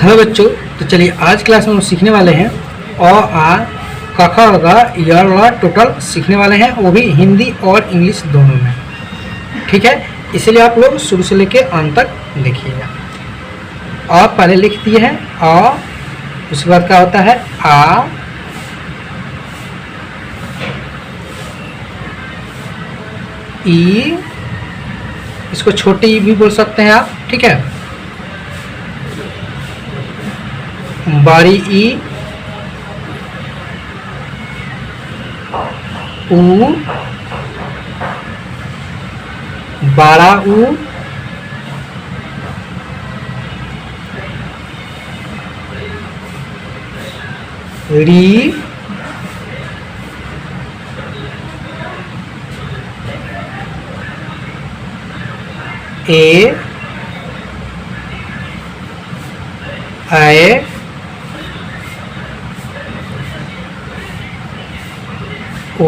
Hello बच्चों, तो चलिए आज क्लास में हम सीखने वाले हैं अ आ क ख ग य ल टोटल सीखने वाले हैं, वो भी हिंदी और इंग्लिश दोनों में। ठीक है, इसलिए आप लोग शुरू से लेके अंत तक लिखिएगा। अ पहले लिख दिए हैं अ, उसके बाद क्या होता है आ, ई, इसको छोटी ई भी बोल सकते हैं आप। ठीक है, बड़ी ई, ऊ, बड़ा ऊ, री, ए, ऐ, ओ,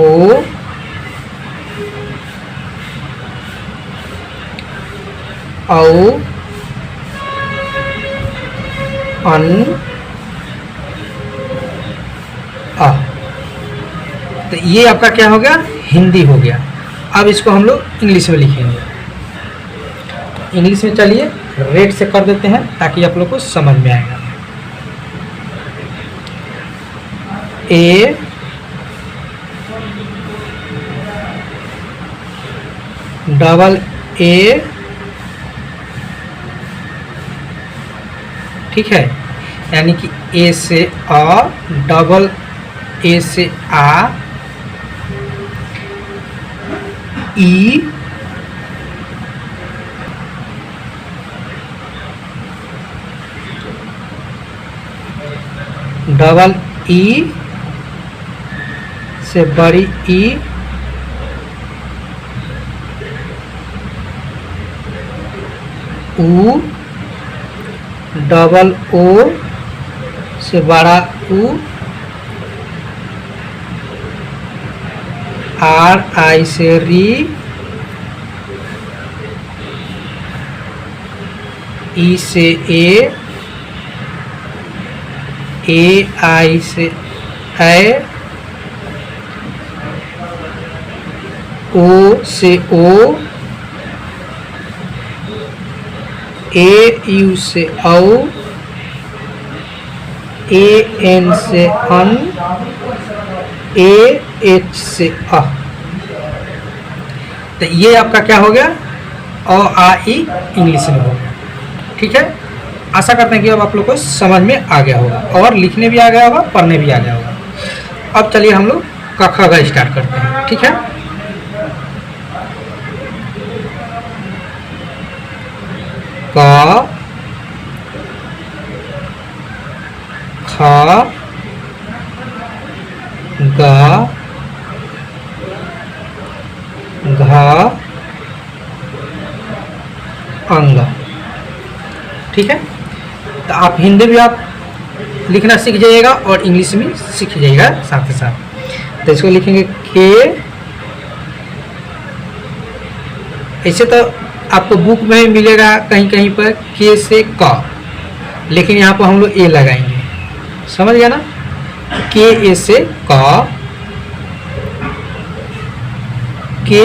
औ, अन, आ। तो ये आपका क्या हो गया, हिंदी हो गया। अब इसको हम लोग इंग्लिश में लिखेंगे। इंग्लिश में चलिए रेड से कर देते हैं ताकि आप लोग को समझ में आएगा। ए, डबल ए, ठीक है, यानी कि ए से अ, डबल ए से आ, ई, डबल ई से बड़ी ई, ऊ, डबल ओ से बड़ा ऊ, आर आई से री, ई से ए आई से ऐ, ओ से ओ, ए यू से औ, ए एन से अन, ए एच से अ। तो ये आपका क्या हो गया, अ आ ई इंग्लिश में हो गया। ठीक है, आशा करते हैं कि अब आप लोग को समझ में आ गया होगा और लिखने भी आ गया होगा, पढ़ने भी आ गया होगा। अब चलिए हम लोग क ख ग स्टार्ट करते हैं। ठीक है, क, ख, ग, घ, अंग। ठीक है, तो आप हिंदी भी आप लिखना सीख जाइएगा और इंग्लिश में सीख जाइएगा साथ ही साथ। तो इसको लिखेंगे के, ऐसे तो आपको बुक में मिलेगा कहीं कहीं पर के से क, लेकिन यहाँ पर हम लोग ए लगाएंगे। समझ गया ना, के ए से क, के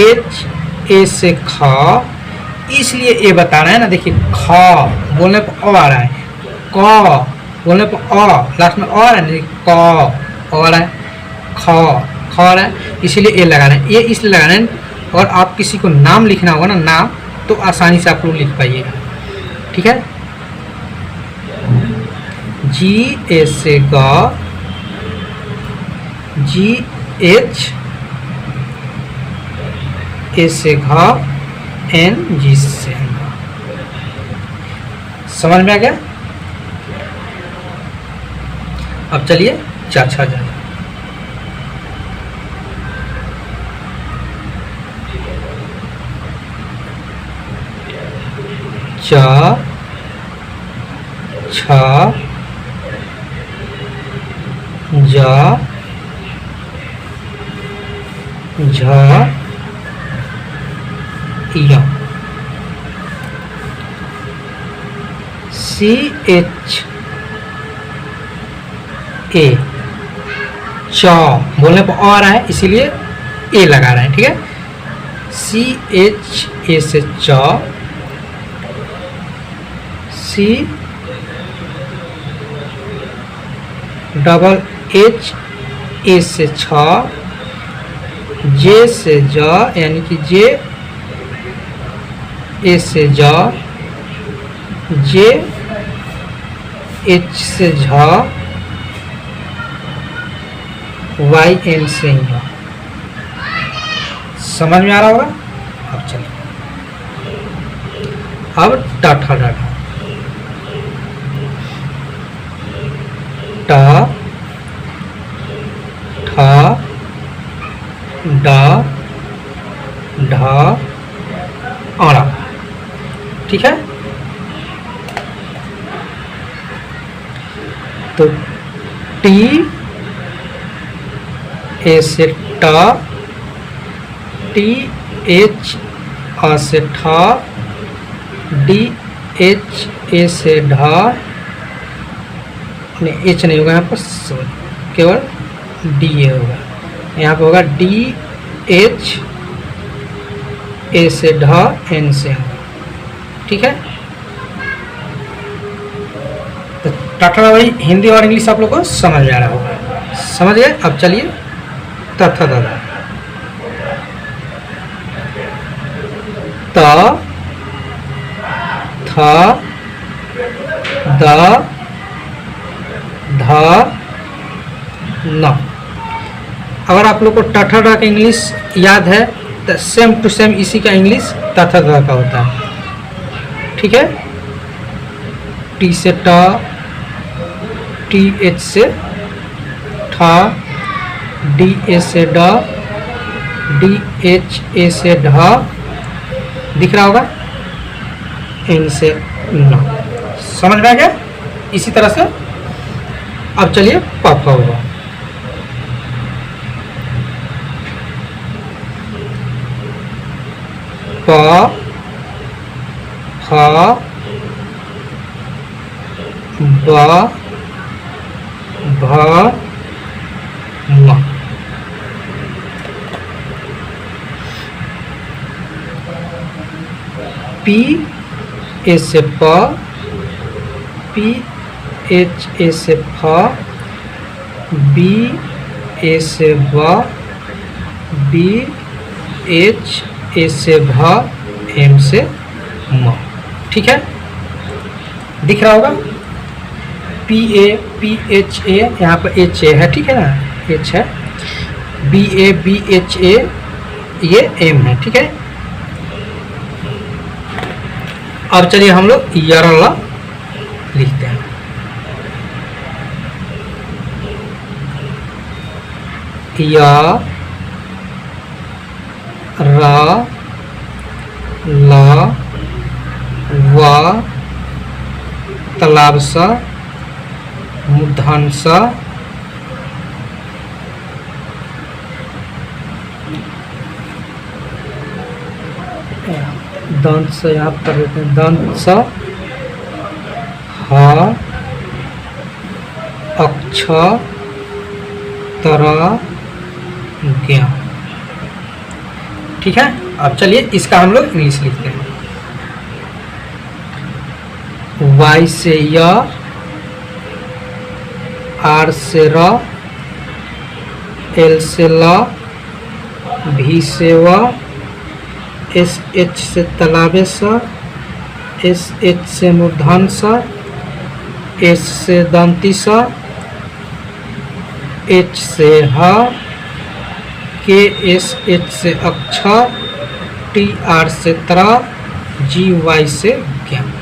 एच ए से ख, इसलिए ए बता रहा है ना। देखिए ख बोलने पर अ आ रहा है, क बोलने पर अ, लास्ट में अ आ रहा है, क आ रहा है, ख आ रहा है, इसीलिए ए लगा रहे हैं। ये इसलिए लगा रहे हैं, और आप किसी को नाम लिखना होगा ना, नाम, तो आसानी से आप लोग लिख पाइएगा। ठीक है, जी ए से ग, जी एच ए से घ, एन जी से। समझ में आ गया। अब चलिए चा छा जा, चा, छा, जा, झ, य, CH A, च बोलने पर आ रहा है इसीलिए ए लगा रहे हैं, ठीक है। CH A से च, C डबल H A से छ, J से ज यानी कि J A से ज, J H से झ, Y N से य। समझ में आ रहा होगा। अब चलिए अब ट ठ ड ढ, ट ठ ड ढ अ, ठीक है। तो टी ए से ट, टी एच आ से ठ, डी एच ए से ढ, नहीं एच नहीं होगा यहाँ पर, केवल डी ए होगा। यहाँ पर होगा डी एच ए से ढ, एन से होगा, ठीक है। तो टाटा भाई हिंदी और इंग्लिश आप लोग को समझ में आ रहा होगा, समझ गए। अब चलिए तथा दादा, त थ द ध न। अगर आप लोग को टठा ड का इंग्लिश याद है तो सेम टू सेम इसी का इंग्लिश तथा द का होता है, ठीक है। टी से ट, टी एच से ठ, डी ए से ड, डी एच ए से ढ, दिख रहा होगा, एन से न। समझ में आ गया। इसी तरह से अब चलिए प फ होगा, प फ ब भ म। पी ए से प, पी एच ए से फ, बी ए से ब, बी एच ए से भ, एम से म, ठीक है। दिख रहा होगा। P A, P H A, यहाँ पर एच ए है, ठीक है ना, एच है। B A, B H A, ये एम है, ठीक है। अब चलिए हम लोग यरला लिखते हैं। या रा ला वा तालाब सा मूर्धन सा दंत से यहाँ कर देते हैं, दंत सा हा अक्ष तरा ज्ञा, ठीक है। अब चलिए इसका हम लोग इंग्लिश लिखते हैं। वाई से य, आर से र, एल से ल, भी से व, एस एच से तालाबे सा, एस एच से मूर्धन सा, एस से दंती सा, एच से ह, के एस एच से अक्षर, टी आर से तरा, जी वाई से ज्ञान।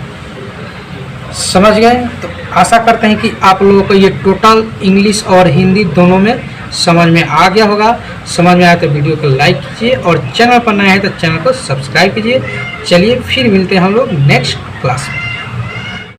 समझ गए। तो आशा करते हैं कि आप लोगों को ये टोटल इंग्लिश और हिंदी दोनों में समझ में आ गया होगा। समझ में आया तो वीडियो को लाइक कीजिए और चैनल पर नया है तो चैनल को सब्सक्राइब कीजिए। चलिए फिर मिलते हैं हम लोग नेक्स्ट क्लास में।